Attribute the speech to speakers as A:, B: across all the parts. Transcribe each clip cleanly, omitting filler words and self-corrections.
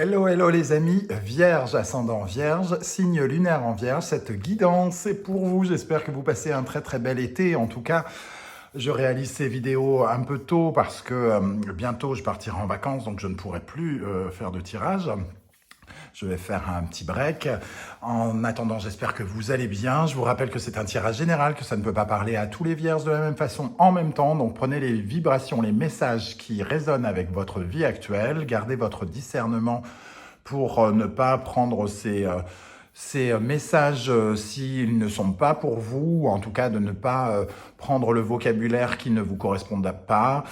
A: Hello, hello les amis, Vierge, ascendant Vierge, signe lunaire en Vierge, cette guidance est pour vous. J'espère que vous passez un très très bel été. En tout cas, je réalise ces vidéos un peu tôt parce que bientôt je partirai en vacances, donc je ne pourrai plus faire de tirage. Je vais faire un petit break. En attendant, j'espère que vous allez bien. Je vous rappelle que c'est un tirage général, que ça ne peut pas parler à tous les vierges de la même façon en même temps. Donc prenez les vibrations, les messages qui résonnent avec votre vie actuelle. Gardez votre discernement pour ne pas prendre ces messages s'ils ne sont pas pour vous, ou en tout cas de ne pas prendre le vocabulaire qui ne vous correspond pas.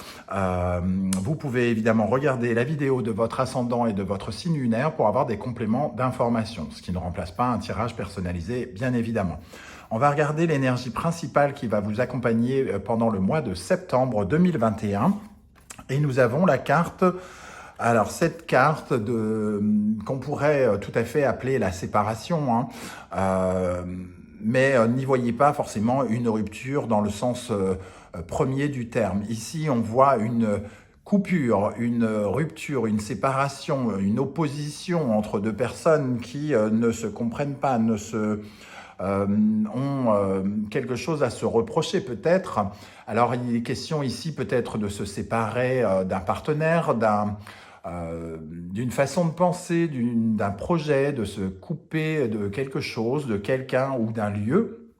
A: Vous pouvez évidemment regarder la vidéo de votre ascendant et de votre signe lunaire pour avoir des compléments d'information, ce qui ne remplace pas un tirage personnalisé, bien évidemment. On va regarder l'énergie principale qui va vous accompagner pendant le mois de septembre 2021. Et nous avons la carte... Alors, cette carte qu'on pourrait tout à fait appeler la séparation, hein, mais n'y voyez pas forcément une rupture dans le sens premier du terme. Ici, on voit une coupure, une rupture, une séparation, une opposition entre deux personnes qui ne se comprennent pas, ont quelque chose à se reprocher peut-être. Alors, il est question ici peut-être de se séparer d'un partenaire, d'une façon de penser, d'un projet, de se couper de quelque chose, de quelqu'un ou d'un lieu.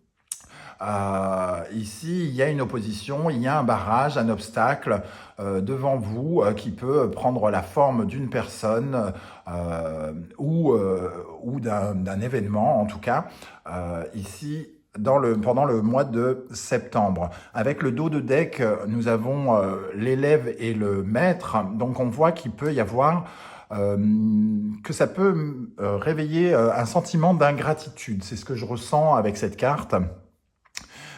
A: Ici, il y a une opposition, il y a un barrage, un obstacle devant vous qui peut prendre la forme d'une personne ou d'un événement, en tout cas. Ici, pendant le mois de septembre. Avec le dos de deck, nous avons l'élève et le maître. Donc, on voit qu'il peut y avoir que ça peut réveiller un sentiment d'ingratitude. C'est ce que je ressens avec cette carte.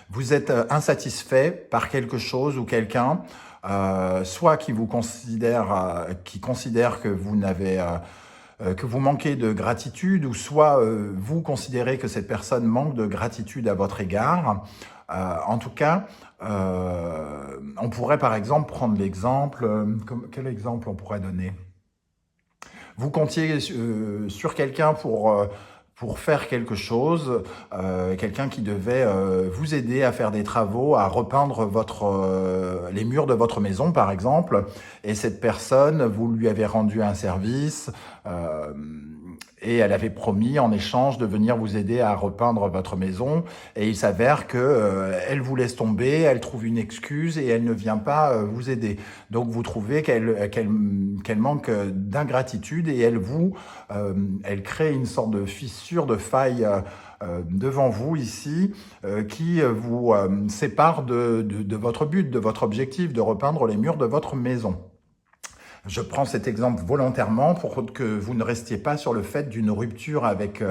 A: Vous êtes insatisfait par quelque chose ou quelqu'un, soit qui considère que vous n'avez que vous manquez de gratitude, ou soit vous considérez que cette personne manque de gratitude à votre égard. En tout cas, on pourrait par exemple prendre l'exemple, quel exemple on pourrait donner? Vous comptiez sur quelqu'un pour faire quelque chose, quelqu'un qui devait vous aider à faire des travaux, à repeindre les murs de votre maison, par exemple. Et cette personne, vous lui avez rendu un service et elle avait promis en échange de venir vous aider à repeindre votre maison. Et il s'avère que elle vous laisse tomber, elle trouve une excuse et elle ne vient pas vous aider. Donc vous trouvez qu'elle manque d'ingratitude et elle crée une sorte de fissure, de faille devant vous ici, qui vous sépare de votre but, de votre objectif, de repeindre les murs de votre maison. Je prends cet exemple volontairement pour que vous ne restiez pas sur le fait d'une rupture avec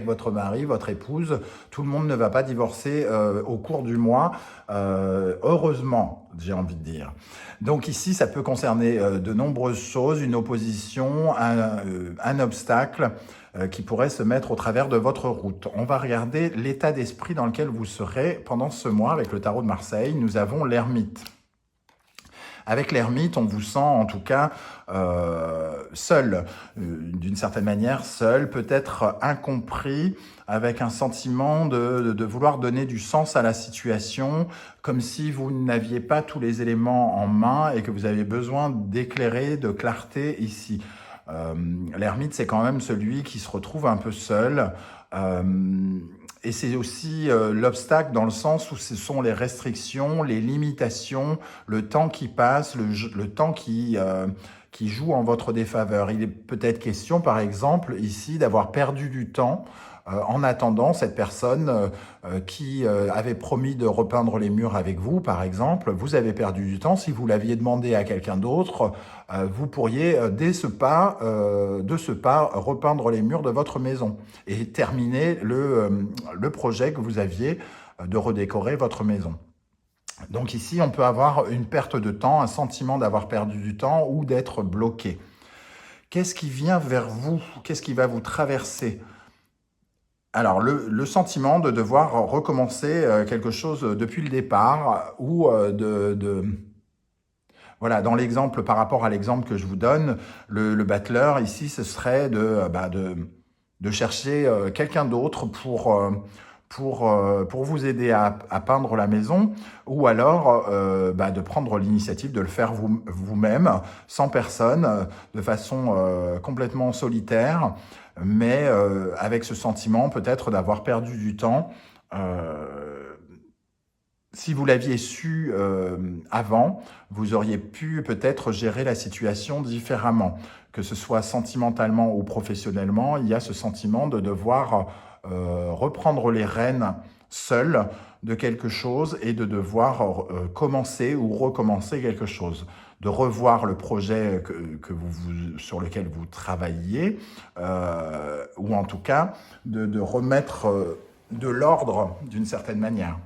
A: votre mari, votre épouse. Tout le monde ne va pas divorcer au cours du mois, heureusement, j'ai envie de dire. Donc ici, ça peut concerner de nombreuses choses, une opposition, un obstacle qui pourrait se mettre au travers de votre route. On va regarder l'état d'esprit dans lequel vous serez pendant ce mois avec le tarot de Marseille. Nous avons l'ermite. Avec l'ermite, on vous sent en tout cas seul, d'une certaine manière seul, peut-être incompris, avec un sentiment de vouloir donner du sens à la situation, comme si vous n'aviez pas tous les éléments en main et que vous aviez besoin d'éclairer, de clarté ici. L'ermite, c'est quand même celui qui se retrouve un peu seul. Et c'est aussi l'obstacle dans le sens où ce sont les restrictions, les limitations, le temps qui passe, le temps qui joue en votre défaveur. Il est peut-être question, par exemple, ici, d'avoir perdu du temps en attendant cette personne qui avait promis de repeindre les murs avec vous, par exemple. Vous avez perdu du temps. Si vous l'aviez demandé à quelqu'un d'autre, vous pourriez, de ce pas, repeindre les murs de votre maison et terminer le projet que vous aviez de redécorer votre maison. Donc ici, on peut avoir une perte de temps, un sentiment d'avoir perdu du temps ou d'être bloqué. Qu'est-ce qui vient vers vous? Qu'est-ce qui va vous traverser? Alors, le sentiment de devoir recommencer quelque chose depuis le départ ou Voilà, dans l'exemple, par rapport à l'exemple que je vous donne, le battleur, ici, ce serait de chercher quelqu'un d'autre pour vous aider à peindre la maison, ou alors de prendre l'initiative de le faire vous-même, sans personne, de façon complètement solitaire, mais avec ce sentiment peut-être d'avoir perdu du temps. Si vous l'aviez su avant, vous auriez pu peut-être gérer la situation différemment. Que ce soit sentimentalement ou professionnellement, il y a ce sentiment de devoir reprendre les rênes seul de quelque chose et de devoir commencer ou recommencer quelque chose. De revoir le projet sur lequel vous travailliez, ou en tout cas de remettre de l'ordre d'une certaine manière.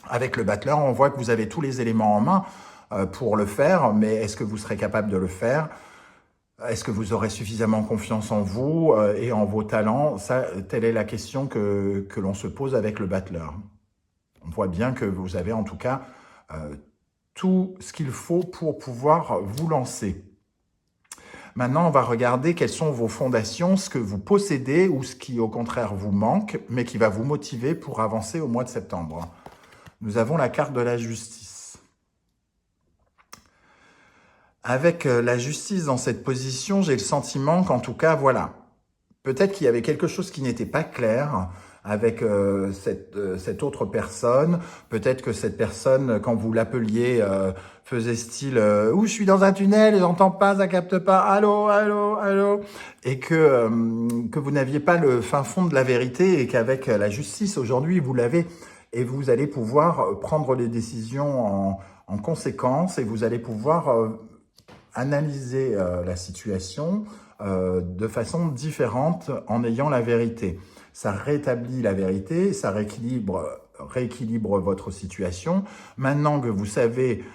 A: Avec le battleur, on voit que vous avez tous les éléments en main pour le faire, mais est-ce que vous serez capable de le faire? Est-ce que vous aurez suffisamment confiance en vous et en vos talents? Ça, telle est la question que l'on se pose avec le battleur. On voit bien que vous avez en tout cas tout ce qu'il faut pour pouvoir vous lancer. Maintenant, on va regarder quelles sont vos fondations, ce que vous possédez ou ce qui au contraire vous manque, mais qui va vous motiver pour avancer au mois de septembre. Nous avons la carte de la justice. Avec la justice dans cette position, j'ai le sentiment qu'en tout cas, voilà, peut-être qu'il y avait quelque chose qui n'était pas clair avec cette autre personne. Peut-être que cette personne, quand vous l'appeliez, faisait style « Ouh, je suis dans un tunnel, j'entends pas, ça capte pas, allô, allô, allô ?» et que vous n'aviez pas le fin fond de la vérité et qu'avec la justice, aujourd'hui, vous l'avez. Et vous allez pouvoir prendre des décisions en conséquence et vous allez pouvoir analyser la situation de façon différente en ayant la vérité. Ça rétablit la vérité, ça rééquilibre votre situation. Maintenant que vous savez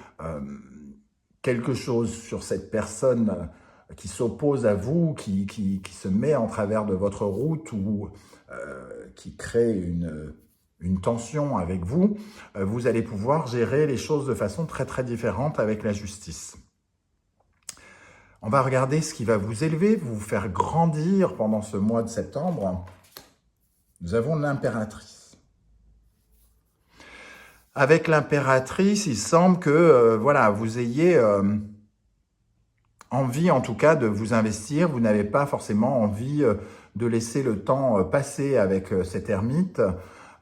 A: quelque chose sur cette personne qui s'oppose à vous, qui se met en travers de votre route ou qui crée une tension avec vous, vous allez pouvoir gérer les choses de façon très très différente avec la justice. On va regarder ce qui va vous élever, vous faire grandir pendant ce mois de septembre. Nous avons l'impératrice. Avec l'impératrice, il semble que voilà, vous ayez envie en tout cas de vous investir. Vous n'avez pas forcément envie de laisser le temps passer avec cet ermite.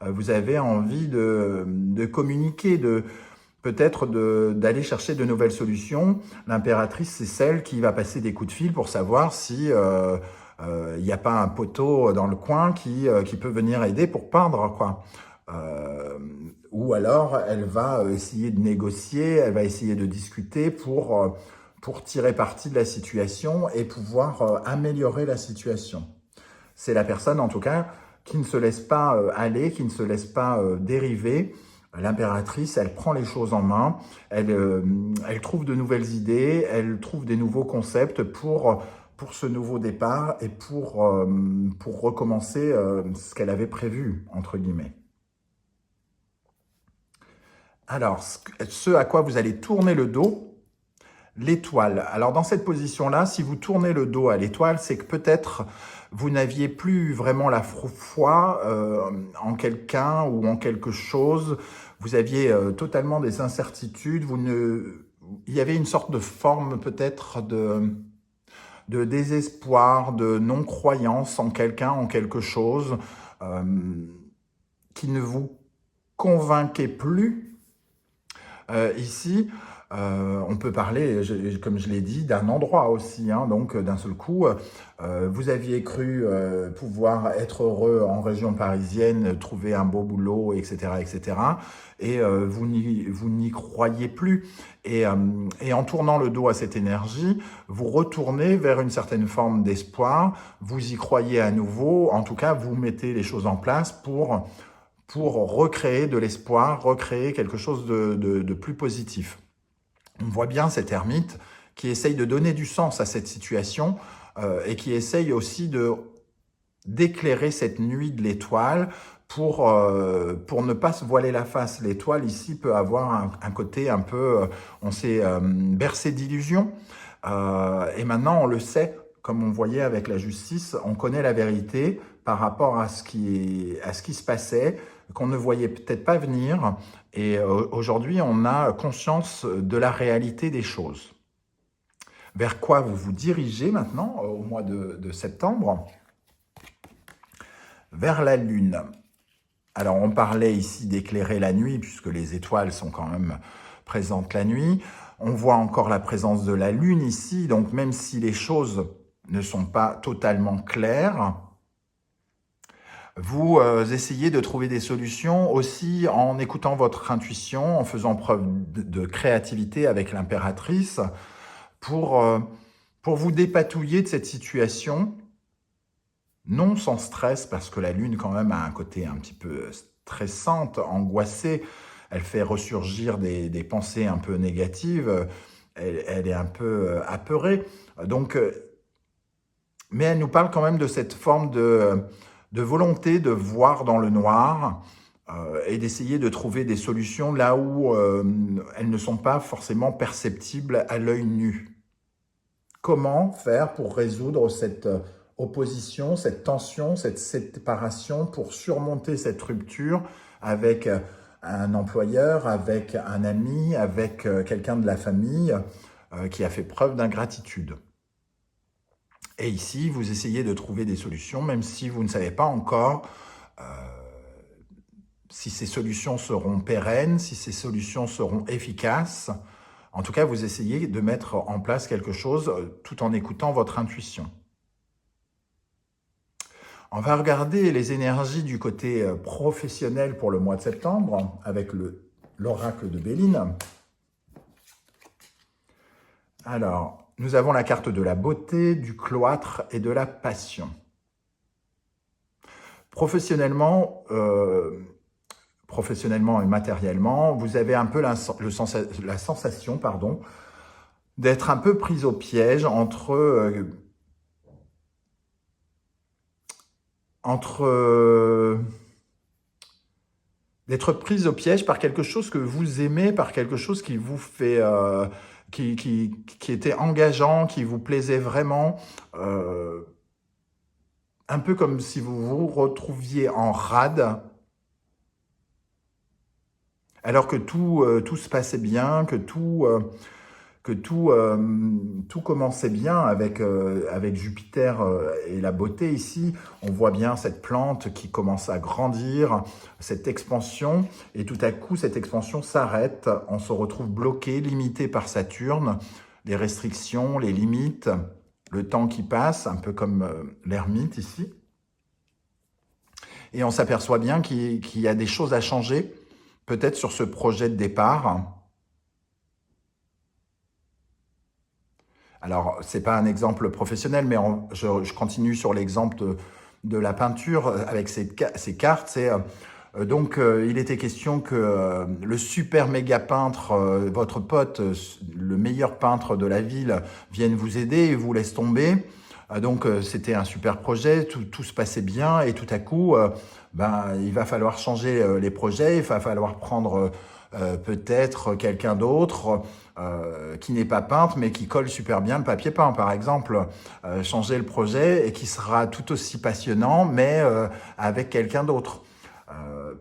A: Vous avez envie de communiquer, peut-être d'aller chercher de nouvelles solutions. L'impératrice, c'est celle qui va passer des coups de fil pour savoir si il n'y a pas un poteau dans le coin qui peut venir aider pour peindre, quoi. Ou alors, elle va essayer de négocier, elle va essayer de discuter pour tirer parti de la situation et pouvoir améliorer la situation. C'est la personne, en tout cas, qui ne se laisse pas aller, qui ne se laisse pas dériver. L'impératrice, elle prend les choses en main, elle trouve de nouvelles idées, elle trouve des nouveaux concepts pour ce nouveau départ et pour recommencer ce qu'elle avait prévu, entre guillemets. Alors, ce à quoi vous allez tourner le dos, l'étoile. Alors, dans cette position-là, si vous tournez le dos à l'étoile, c'est que peut-être vous n'aviez plus vraiment la foi en quelqu'un ou en quelque chose. Vous aviez totalement des incertitudes. Il y avait une sorte de forme peut-être de désespoir, de non-croyance en quelqu'un, en quelque chose qui ne vous convainquait plus. Ici, on peut parler, comme je l'ai dit, d'un endroit aussi. Hein, donc, d'un seul coup, vous aviez cru pouvoir être heureux en région parisienne, trouver un beau boulot, etc., etc. Et vous n'y croyez plus. Et en tournant le dos à cette énergie, vous retournez vers une certaine forme d'espoir. Vous y croyez à nouveau. En tout cas, vous mettez les choses en place pour recréer de l'espoir, recréer quelque chose de plus positif. On voit bien cet ermite qui essaye de donner du sens à cette situation et qui essaye aussi d'éclairer cette nuit de l'étoile pour ne pas se voiler la face. L'étoile ici peut avoir un côté un peu, on s'est bercé d'illusions, et maintenant on le sait, comme on voyait avec la justice, on connaît la vérité par rapport à ce qui se passait, qu'on ne voyait peut-être pas venir, et aujourd'hui on a conscience de la réalité des choses. Vers quoi vous vous dirigez maintenant, au mois de septembre? Vers la Lune. Alors, on parlait ici d'éclairer la nuit, puisque les étoiles sont quand même présentes la nuit. On voit encore la présence de la Lune ici, donc même si les choses ne sont pas totalement claires, vous essayez de trouver des solutions aussi en écoutant votre intuition, en faisant preuve de créativité avec l'impératrice, pour vous dépatouiller de cette situation. Non sans stress, parce que la Lune quand même a un côté un petit peu stressante, angoissée. Elle fait ressurgir des pensées un peu négatives. Elle est un peu apeurée. Donc, mais elle nous parle quand même de cette forme de volonté de voir dans le noir et d'essayer de trouver des solutions là où elles ne sont pas forcément perceptibles à l'œil nu. Comment faire pour résoudre cette opposition, cette tension, cette séparation, pour surmonter cette rupture avec un employeur, avec un ami, avec quelqu'un de la famille qui a fait preuve d'ingratitude. Et ici, vous essayez de trouver des solutions, même si vous ne savez pas encore si ces solutions seront pérennes, si ces solutions seront efficaces. En tout cas, vous essayez de mettre en place quelque chose tout en écoutant votre intuition. On va regarder les énergies du côté professionnel pour le mois de septembre avec l'oracle de Béline. Alors, nous avons la carte de la beauté, du cloître et de la passion. Professionnellement et matériellement, vous avez un peu la sensation d'être un peu prise au piège d'être prise au piège par quelque chose que vous aimez, par quelque chose qui vous fait, qui était engageant, qui vous plaisait vraiment, un peu comme si vous vous retrouviez en rade, alors que tout se passait bien, que tout commençait bien avec Jupiter et la beauté ici. On voit bien cette plante qui commence à grandir, cette expansion, et tout à coup, cette expansion s'arrête. On se retrouve bloqué, limité par Saturne, les restrictions, les limites, le temps qui passe, un peu comme l'ermite ici. Et on s'aperçoit bien qu'il y a des choses à changer, peut-être sur ce projet de départ. Alors, ce n'est pas un exemple professionnel, mais je continue sur l'exemple de la peinture avec ces cartes. Donc, il était question que le super méga peintre, votre pote, le meilleur peintre de la ville, vienne vous aider et vous laisse tomber. Donc, c'était un super projet, tout se passait bien, et tout à coup, il va falloir changer les projets, il va falloir prendre peut-être quelqu'un d'autre qui n'est pas peintre, mais qui colle super bien le papier peint, par exemple. Changer le projet et qui sera tout aussi passionnant, mais avec quelqu'un d'autre.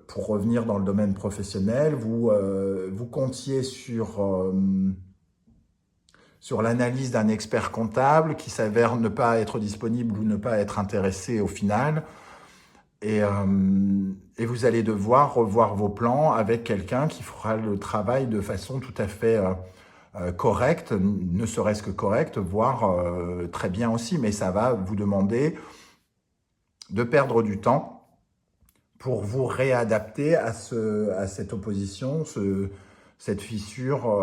A: Pour revenir dans le domaine professionnel, vous comptiez sur l'analyse d'un expert comptable qui s'avère ne pas être disponible ou ne pas être intéressé au final. Et vous allez devoir revoir vos plans avec quelqu'un qui fera le travail de façon tout à fait correcte, ne serait-ce que correcte, voire très bien aussi. Mais ça va vous demander de perdre du temps pour vous réadapter à cette opposition, cette fissure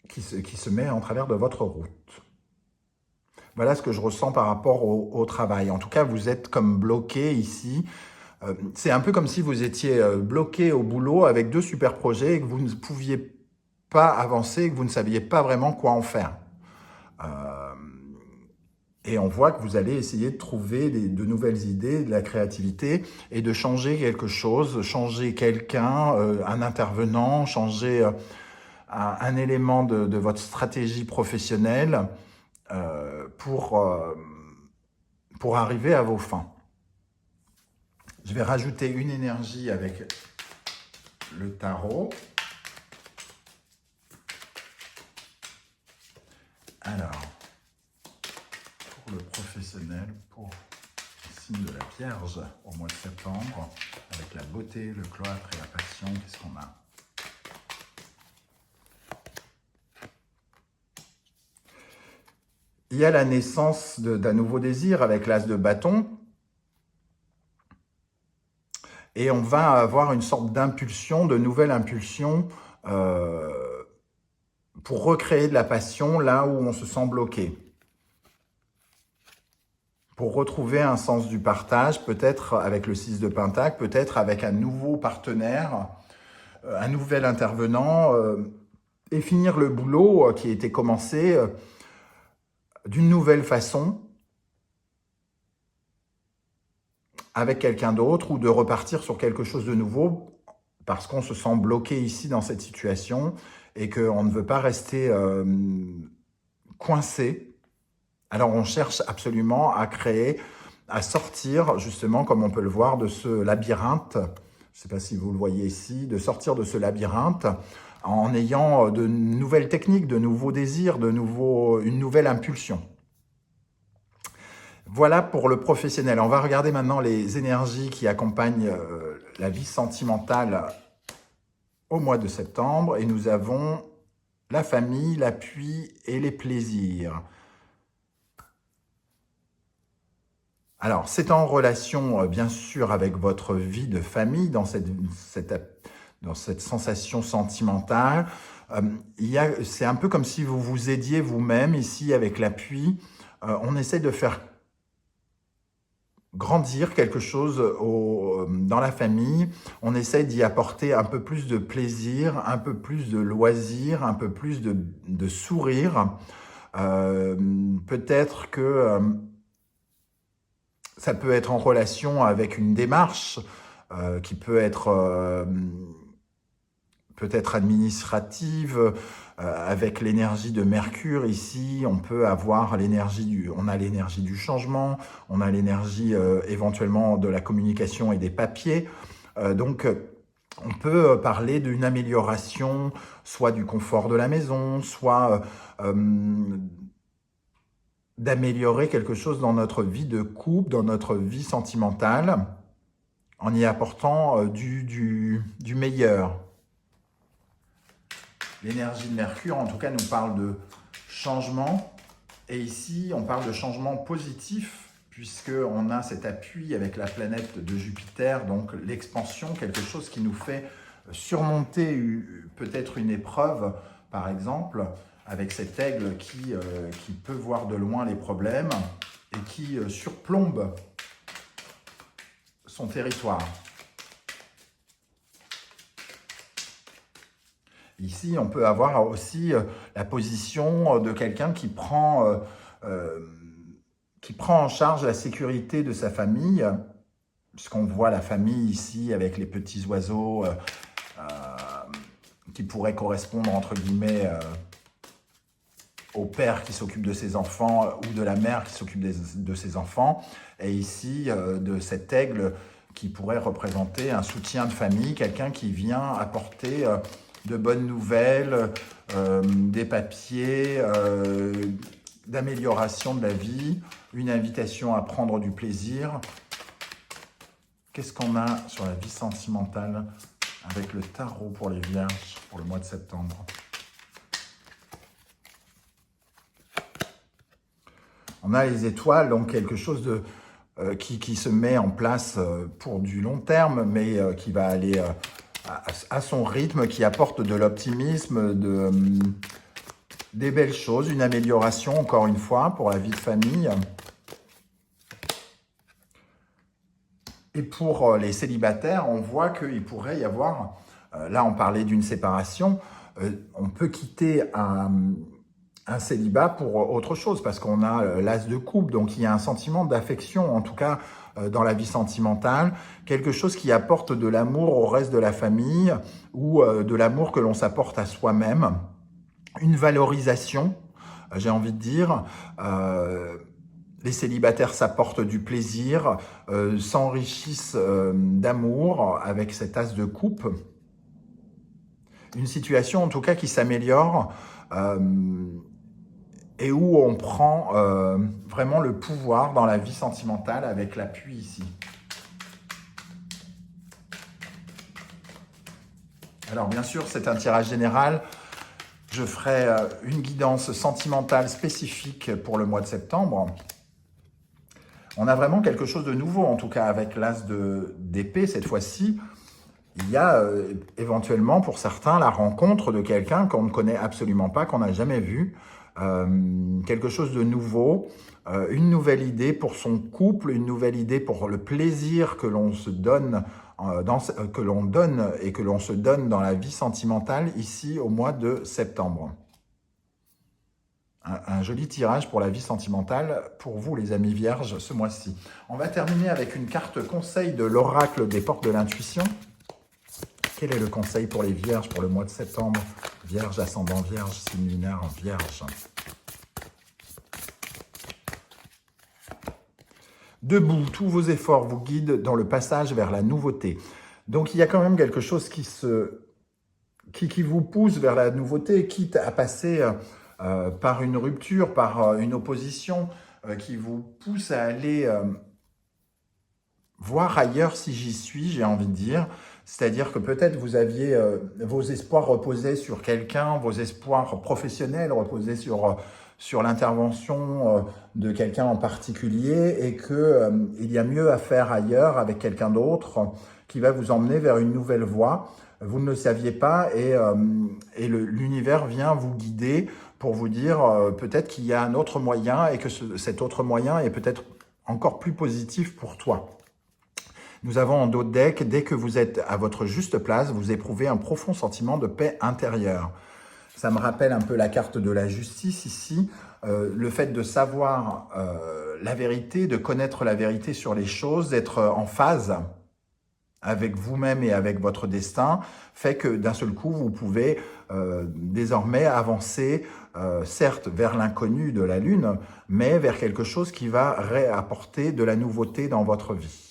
A: qui se met en travers de votre route. Voilà ce que je ressens par rapport au travail. En tout cas, vous êtes comme bloqué ici. C'est un peu comme si vous étiez bloqué au boulot avec 2 super projets et que vous ne pouviez pas avancer, que vous ne saviez pas vraiment quoi en faire. Et on voit que vous allez essayer de trouver de nouvelles idées, de la créativité et de changer quelque chose, changer quelqu'un, un intervenant, changer un élément de votre stratégie professionnelle pour arriver à vos fins. Je vais rajouter une énergie avec le tarot. Alors, pour le professionnel, pour le signe de la Vierge au mois de septembre, avec la beauté, le cloître et la passion, qu'est-ce qu'on a? Il y a la naissance d'un nouveau désir avec l'as de bâton. Et on va avoir une sorte d'impulsion, de nouvelle impulsion pour recréer de la passion là où on se sent bloqué. Pour retrouver un sens du partage, peut-être avec le 6 de Pentacle, peut-être avec un nouveau partenaire, un nouvel intervenant, et finir le boulot qui a été commencé d'une nouvelle façon, avec quelqu'un d'autre, ou de repartir sur quelque chose de nouveau, parce qu'on se sent bloqué ici dans cette situation, et qu'on ne veut pas rester coincé. Alors on cherche absolument à créer, à sortir justement, comme on peut le voir, de ce labyrinthe, je ne sais pas si vous le voyez ici, de sortir de ce labyrinthe en ayant de nouvelles techniques, de nouveaux désirs, une nouvelle impulsion. Voilà pour le professionnel. On va regarder maintenant les énergies qui accompagnent la vie sentimentale au mois de septembre. Et nous avons la famille, l'appui et les plaisirs. Alors, c'est en relation, bien sûr, avec votre vie de famille, dans cette sensation sentimentale. C'est un peu comme si vous vous aidiez vous-même, ici, avec l'appui. On essaie de faire grandir quelque chose dans la famille. On essaie d'y apporter un peu plus de plaisir, un peu plus de loisirs, un peu plus de sourire. Peut-être que ça peut être en relation avec une démarche qui peut être peut-être administrative, avec l'énergie de Mercure ici, on peut avoir l'énergie du changement, on a l'énergie éventuellement de la communication et des papiers. Donc, on peut parler d'une amélioration, soit du confort de la maison, soit d'améliorer quelque chose dans notre vie de couple, dans notre vie sentimentale, en y apportant du meilleur. L'énergie de Mercure, en tout cas, nous parle de changement. Et ici, on parle de changement positif, puisqu'on a cet appui avec la planète de Jupiter, donc l'expansion, quelque chose qui nous fait surmonter peut-être une épreuve, par exemple, avec cet aigle qui peut voir de loin les problèmes et qui surplombe son territoire. Ici, on peut avoir aussi la position de quelqu'un qui prend en charge la sécurité de sa famille, puisqu'on voit la famille ici avec les petits oiseaux qui pourraient correspondre, entre guillemets, au père qui s'occupe de ses enfants ou de la mère qui s'occupe de ses enfants. Et ici, de cet aigle qui pourrait représenter un soutien de famille, quelqu'un qui vient apporter de bonnes nouvelles, des papiers, d'amélioration de la vie, une invitation à prendre du plaisir. Qu'est-ce qu'on a sur la vie sentimentale avec le tarot pour les Vierges pour le mois de septembre? On a les étoiles, donc quelque chose qui se met en place pour du long terme, mais qui va aller à son rythme, qui apporte de l'optimisme, des belles choses, une amélioration, encore une fois, pour la vie de famille. Et pour les célibataires, on voit qu'il pourrait y avoir, là on parlait d'une séparation, on peut quitter un un célibat pour autre chose, parce qu'on a l'as de coupe, donc il y a un sentiment d'affection, en tout cas dans la vie sentimentale, quelque chose qui apporte de l'amour au reste de la famille, ou de l'amour que l'on s'apporte à soi-même, une valorisation, j'ai envie de dire. Les célibataires s'apportent du plaisir, s'enrichissent d'amour avec cet as de coupe. Une situation en tout cas qui s'améliore et où on prend vraiment le pouvoir dans la vie sentimentale avec l'appui ici. Alors bien sûr, c'est un tirage général. Je ferai une guidance sentimentale spécifique pour le mois de septembre. On a vraiment quelque chose de nouveau, en tout cas avec l'as d'épée cette fois-ci. Il y a éventuellement pour certains la rencontre de quelqu'un qu'on ne connaît absolument pas, qu'on n'a jamais vu. Quelque chose de nouveau, une nouvelle idée pour son couple, une nouvelle idée pour le plaisir que l'on se donne, que l'on donne et que l'on se donne dans la vie sentimentale ici au mois de septembre. Un joli tirage pour la vie sentimentale pour vous les amis vierges ce mois-ci. On va terminer avec une carte conseil de l'oracle des portes de l'intuition. Quel est le conseil pour les vierges pour le mois de septembre? Vierge, ascendant vierge, signe lunaire vierge. Debout, tous vos efforts vous guident dans le passage vers la nouveauté. Donc il y a quand même quelque chose qui vous pousse vers la nouveauté, quitte à passer par une rupture, par une opposition, qui vous pousse à aller voir ailleurs si j'y suis, j'ai envie de dire. C'est-à-dire que peut-être vous aviez vos espoirs reposaient sur quelqu'un, vos espoirs professionnels reposaient sur l'intervention de quelqu'un en particulier, et qu'il y a mieux à faire ailleurs avec quelqu'un d'autre qui va vous emmener vers une nouvelle voie. Vous ne le saviez pas, et l'univers vient vous guider pour vous dire peut-être qu'il y a un autre moyen, et que cet autre moyen est peut-être encore plus positif pour toi. Nous avons en dos de deck, dès que vous êtes à votre juste place, vous éprouvez un profond sentiment de paix intérieure. Ça me rappelle un peu la carte de la justice ici, le fait de savoir la vérité, de connaître la vérité sur les choses, d'être en phase avec vous-même et avec votre destin, fait que d'un seul coup, vous pouvez désormais avancer, certes vers l'inconnu de la Lune, mais vers quelque chose qui va réapporter de la nouveauté dans votre vie.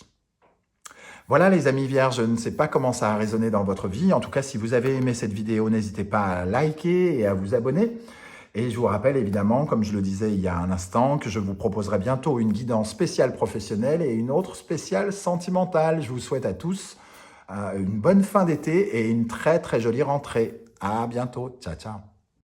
A: Voilà les amis vierges, je ne sais pas comment ça a résonné dans votre vie. En tout cas, si vous avez aimé cette vidéo, n'hésitez pas à liker et à vous abonner. Et je vous rappelle évidemment, comme je le disais il y a un instant, que je vous proposerai bientôt une guidance spéciale professionnelle et une autre spéciale sentimentale. Je vous souhaite à tous une bonne fin d'été et une très très jolie rentrée. À bientôt, ciao ciao.